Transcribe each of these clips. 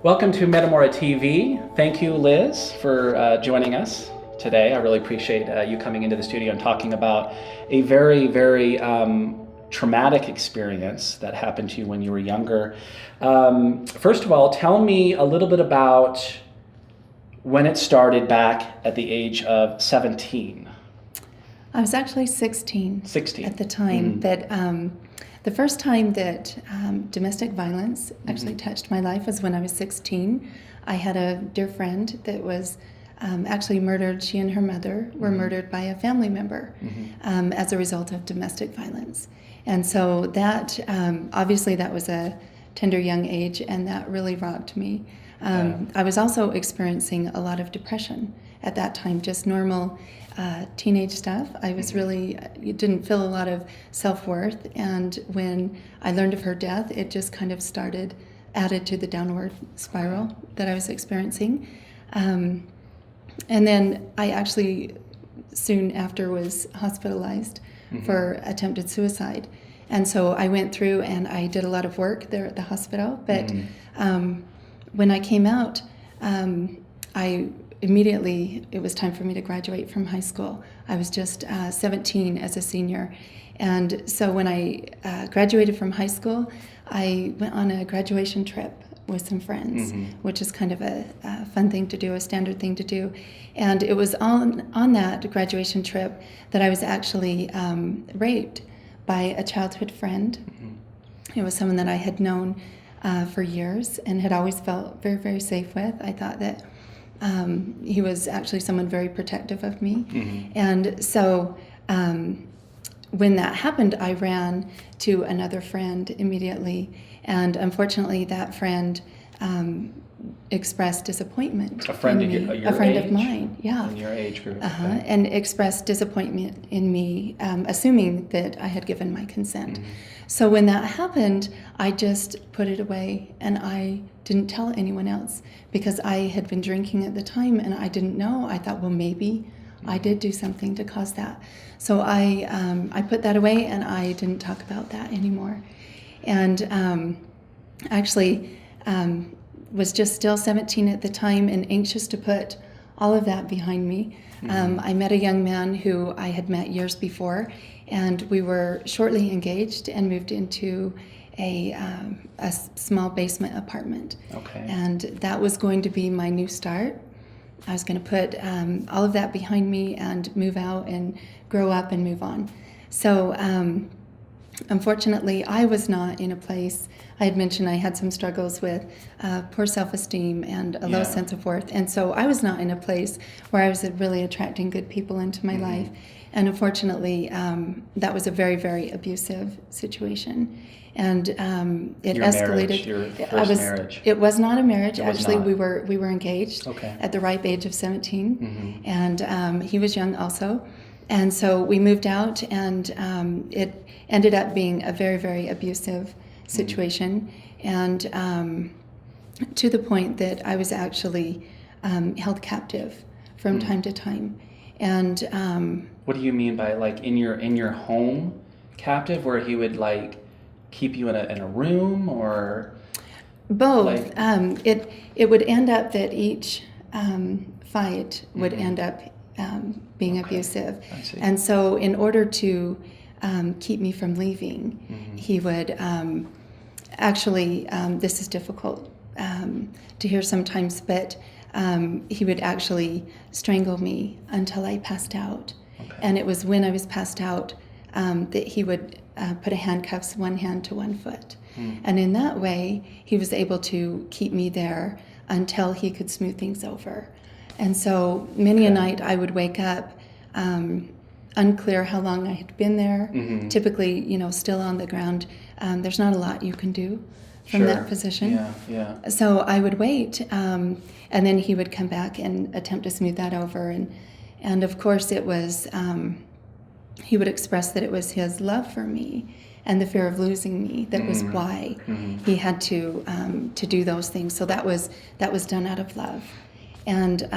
Welcome to MetamoraTV. Thank you, Liz, for joining us today. I really appreciate you coming into the studio and talking about a very, very traumatic experience that happened to you when you were younger. First of all, tell me a little bit about when it started back at the age of 17. I was actually 16 at the time, but the first time that domestic violence actually touched my life was when I was 16. I had a dear friend that was actually murdered. She and her mother were murdered by a family member as a result of domestic violence. And so that, obviously that was a tender young age, and that really rocked me. I was also experiencing a lot of depression at that time, just normal teenage stuff. I was really, didn't feel a lot of self-worth, and when I learned of her death, it just kind of added to the downward spiral that I was experiencing. And then I actually soon after was hospitalized for attempted suicide. And so I went through and I did a lot of work there at the hospital, but when I came out, it was time for me to graduate from high school. I was just 17 as a senior. And so when I graduated from high school, I went on a graduation trip with some friends, which is kind of a fun thing to do, a standard thing to do. And it was on that graduation trip that I was actually raped by a childhood friend. It was someone that I had known for years and had always felt very, very safe with. I thought that he was actually someone very protective of me. And so when that happened, I ran to another friend immediately. And unfortunately, that friend expressed disappointment. A friend in me. your A friend age? of mine, yeah. In your age group. And expressed disappointment in me, assuming that I had given my consent. So when that happened, I just put it away and I didn't tell anyone else because I had been drinking at the time and I didn't know. I thought, well, maybe I did do something to cause that. So I put that away and I didn't talk about that anymore. And actually was just still 17 at the time and anxious to put all of that behind me. I met a young man who I had met years before, and we were shortly engaged and moved into a small basement apartment. And that was going to be my new start. I was going to put all of that behind me and move out and grow up and move on. So unfortunately, I was not in a place. I had mentioned I had some struggles with poor self-esteem and a low sense of worth. And so I was not in a place where I was really attracting good people into my life. And unfortunately, that was a very, very abusive situation. And it Your escalated. Marriage, your first marriage. It was not a marriage. Actually, not. we were engaged at the ripe age of 17. And he was young also. And so we moved out, and it ended up being a very, very abusive situation, and to the point that I was actually held captive from time to time. And what do you mean by like in your home captive, where he would like keep you in a room, or both? Like, it would end up that each fight would end up being abusive. And so in order to keep me from leaving, he would actually, this is difficult to hear sometimes, but he would actually strangle me until I passed out. And it was when I was passed out that he would put handcuffs one hand to one foot. And in that way, he was able to keep me there until he could smooth things over. And so many a night I would wake up unclear how long I had been there. Typically, still on the ground. There's not a lot you can do from that position. So I would wait, and then he would come back and attempt to smooth that over. And of course, it was he would express that it was his love for me and the fear of losing me that was why he had to do those things. So that was done out of love. And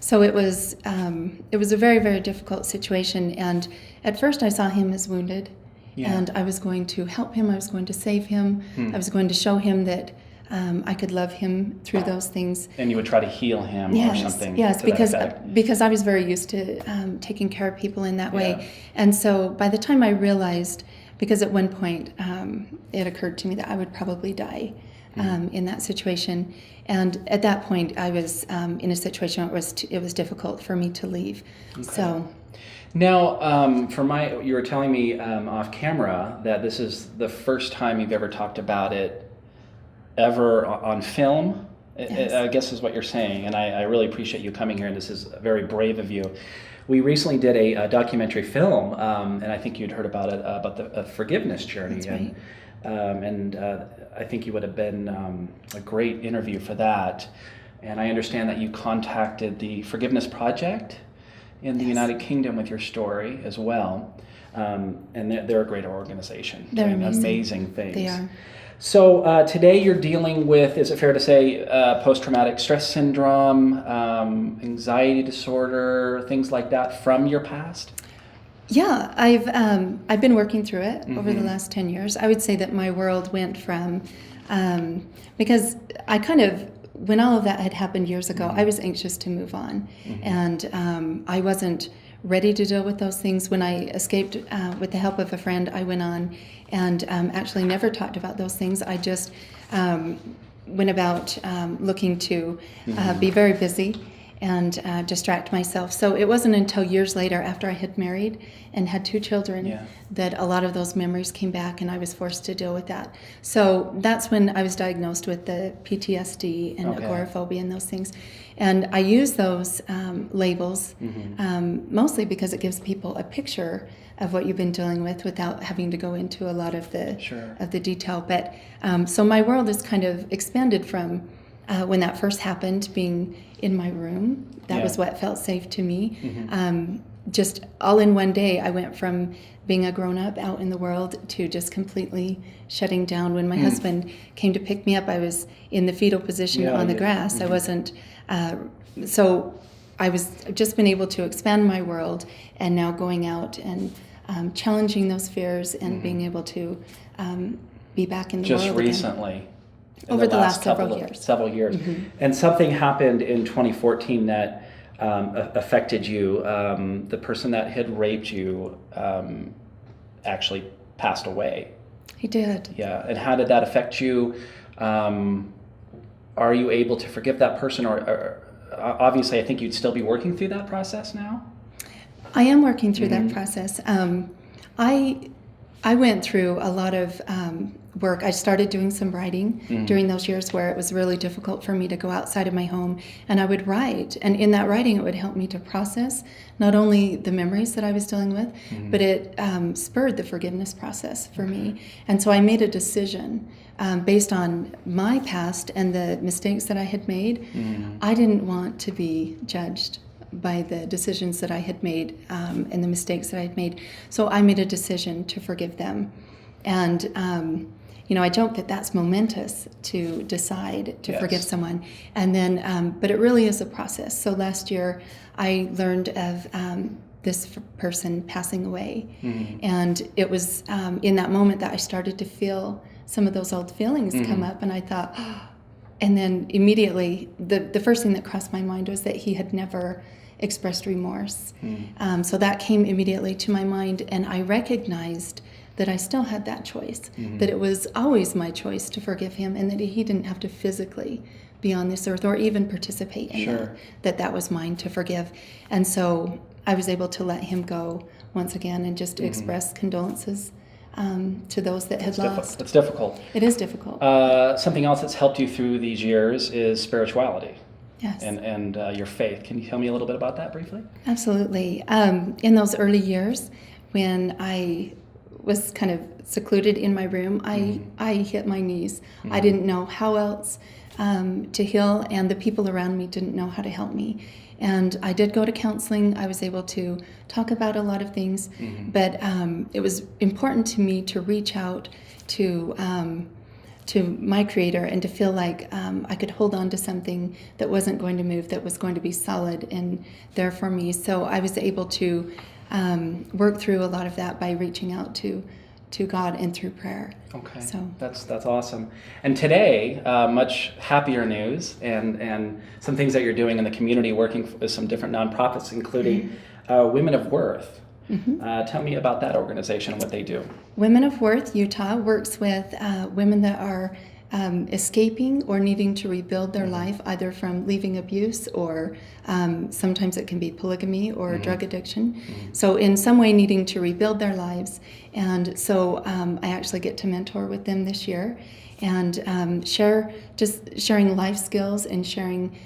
so it was a very, very difficult situation. And at first I saw him as wounded, and I was going to help him. I was going to save him. I was going to show him that I could love him through those things. And you would try to heal him or something. Yes, to that effect. because I was very used to taking care of people in that way. Yeah. And so by the time I realized, because at one point it occurred to me that I would probably die in that situation. And at that point I was in a situation where it was difficult for me to leave. Okay. So. Now, you were telling me off camera that this is the first time you've ever talked about it ever on film. Yes. I guess is what you're saying, and I really appreciate you coming here, and this is very brave of you. We recently did a documentary film, and I think you'd heard about it, about the forgiveness journey. That's right. And I think you would have been a great interview for that. And I understand that you contacted the Forgiveness Project in the Yes. United Kingdom with your story as well. And they're a great organization. They're doing amazing things. They are. So today you're dealing with, is it fair to say, post-traumatic stress syndrome, anxiety disorder, things like that from your past? Yeah, I've been working through it over the last 10 years. I would say that my world went from, because I kind of, when all of that had happened years ago, I was anxious to move on. And I wasn't ready to deal with those things. When I escaped with the help of a friend, I went on and actually never talked about those things. I just went about looking to be very busy and distract myself. So it wasn't until years later, after I had married and had 2 children, that a lot of those memories came back, and I was forced to deal with that. So that's when I was diagnosed with the PTSD and agoraphobia and those things. And I use those labels mostly because it gives people a picture of what you've been dealing with without having to go into a lot of the detail. But so my world is kind of expanded from when that first happened, being in my room. That was what felt safe to me. Just all in one day, I went from being a grown-up out in the world to just completely shutting down. When my husband came to pick me up, I was in the fetal position on the grass. I wasn't, so I was just been able to expand my world, and now going out and challenging those fears and being able to be back in the world again. Just recently. Over the last several years. And something happened in 2014 that affected you. The person that had raped you actually passed away. He did. Yeah. And how did that affect you? Are you able to forgive that person? Or obviously, I think you'd still be working through that process now? I am working through that process. I went through a lot of work. I started doing some writing during those years where it was really difficult for me to go outside of my home, and I would write. And in that writing, it would help me to process not only the memories that I was dealing with, but it spurred the forgiveness process for me. And so I made a decision based on my past and the mistakes that I had made. I didn't want to be judged by the decisions that I had made and the mistakes that I had made. So I made a decision to forgive them. And, I joke that that's momentous to decide to forgive someone. And then, but it really is a process. So last year I learned of this person passing away. And it was in that moment that I started to feel some of those old feelings come up, and I thought, and then immediately the first thing that crossed my mind was that he had never expressed remorse. So that came immediately to my mind, and I recognized that I still had that choice, that it was always my choice to forgive him, and that he didn't have to physically be on this earth or even participate in that was mine to forgive. And so I was able to let him go once again and just express condolences to those that had lost. It's difficult. It is difficult. Something else that's helped you through these years is spirituality. Yes. And your faith. Can you tell me a little bit about that briefly? Absolutely. In those early years when I was kind of secluded in my room, I hit my knees. I didn't know how else to heal, and the people around me didn't know how to help me. And I did go to counseling. I was able to talk about a lot of things, but it was important to me to reach out to my Creator and to feel like I could hold on to something that wasn't going to move, that was going to be solid and there for me. So I was able to work through a lot of that by reaching out to to God and through prayer. Okay, so that's awesome. And today, much happier news and some things that you're doing in the community, working with some different nonprofits, including Women of Worth. Tell me about that organization and what they do. Women of Worth Utah works with women that are escaping or needing to rebuild their life, either from leaving abuse or sometimes it can be polygamy or drug addiction. So in some way needing to rebuild their lives. And so I actually get to mentor with them this year and sharing life skills and sharing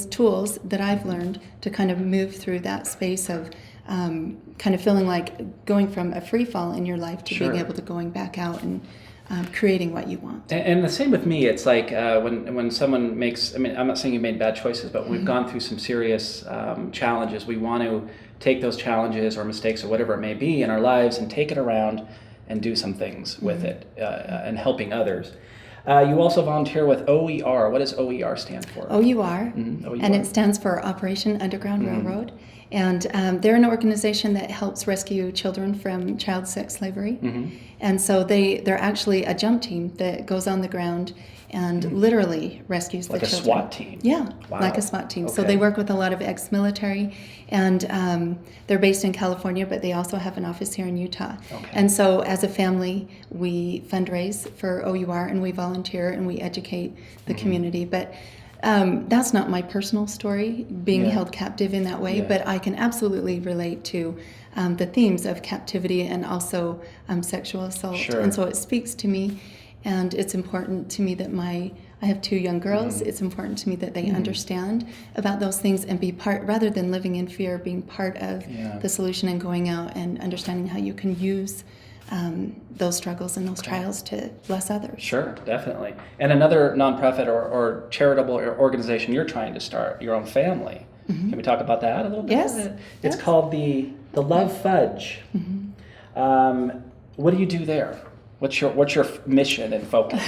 tools that I've learned to kind of move through that space of kind of feeling like going from a free fall in your life to being able to going back out and creating what you want. And the same with me. It's like when someone makes, I mean, I'm not saying you made bad choices, but we've gone through some serious challenges. We want to take those challenges or mistakes or whatever it may be in our lives and take it around and do some things with it and helping others. You also volunteer with OER. What does OER stand for? OUR, and it stands for Operation Underground Railroad. And they're an organization that helps rescue children from child sex slavery. And so they're actually a jump team that goes on the ground and literally rescues the children. Like a SWAT team? Yeah, wow. Like a SWAT team. Okay. So they work with a lot of ex-military, and they're based in California, but they also have an office here in Utah. Okay. And so as a family, we fundraise for OUR and we volunteer and we educate the community. But that's not my personal story, being held captive in that way, but I can absolutely relate to the themes of captivity and also sexual assault. And so it speaks to me, and it's important to me that I have 2 young girls. It's important to me that they understand about those things and be part, rather than living in fear, being part of the solution and going out and understanding how you can use those struggles and those trials to bless others. Sure, definitely. And another nonprofit or charitable organization you're trying to start, your own family. Can we talk about that a little bit? Yes. It's called the Love Fudge. What do you do there? What's your mission and focus?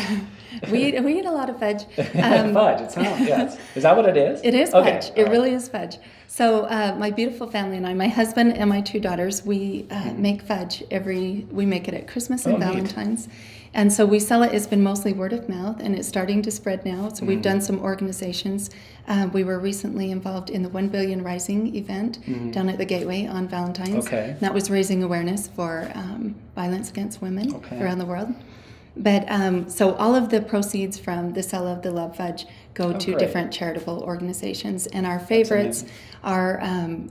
We eat a lot of fudge. Fudge, it sounds, yes. Is that what it is? It is okay. fudge. It really is fudge. So my beautiful family and I, my husband and my 2 daughters, we make fudge we make it at Christmas and Valentine's. Neat. And so we sell it. It's been mostly word of mouth, and it's starting to spread now. So we've done some organizations. We were recently involved in the 1 Billion Rising event down at the Gateway on Valentine's. Okay. That was raising awareness for violence against women around the world. But so all of the proceeds from the sale of the Love Fudge go to different charitable organizations. And our favorites are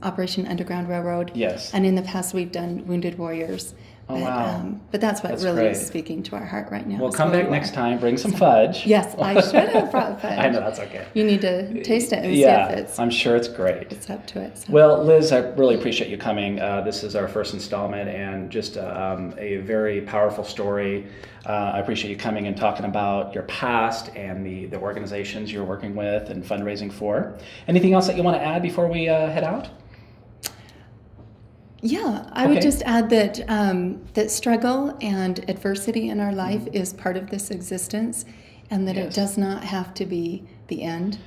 Operation Underground Railroad. Yes. And in the past, we've done Wounded Warriors. But that's what really is speaking to our heart right now. Well, come back next time. Bring some fudge. Yes, I should have brought fudge. I know, that's okay. You need to taste it and see if I'm sure it's great. It's up to it. So. Well, Liz, I really appreciate you coming. This is our first installment and just a very powerful story. I appreciate you coming and talking about your past and the organizations you're working with and fundraising for. Anything else that you want to add before we head out? Yeah, I would just add that that struggle and adversity in our life is part of this existence, and that it does not have to be the end.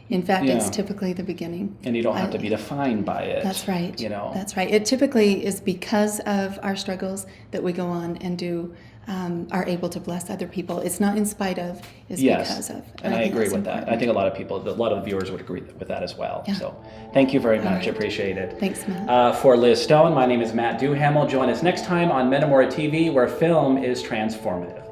In fact, it's typically the beginning. And you don't have to be defined by it. That's right. You know. That's right. It typically is because of our struggles that we go on and are able to bless other people. It's not in spite of, it's because of. And I agree with that. I think a lot of viewers would agree with that as well. Yeah. So thank you very much. I appreciate it. Thanks, Matt. For Liz Stone, my name is Matt Duhamel. Join us next time on MetamoraTV, where film is transformative.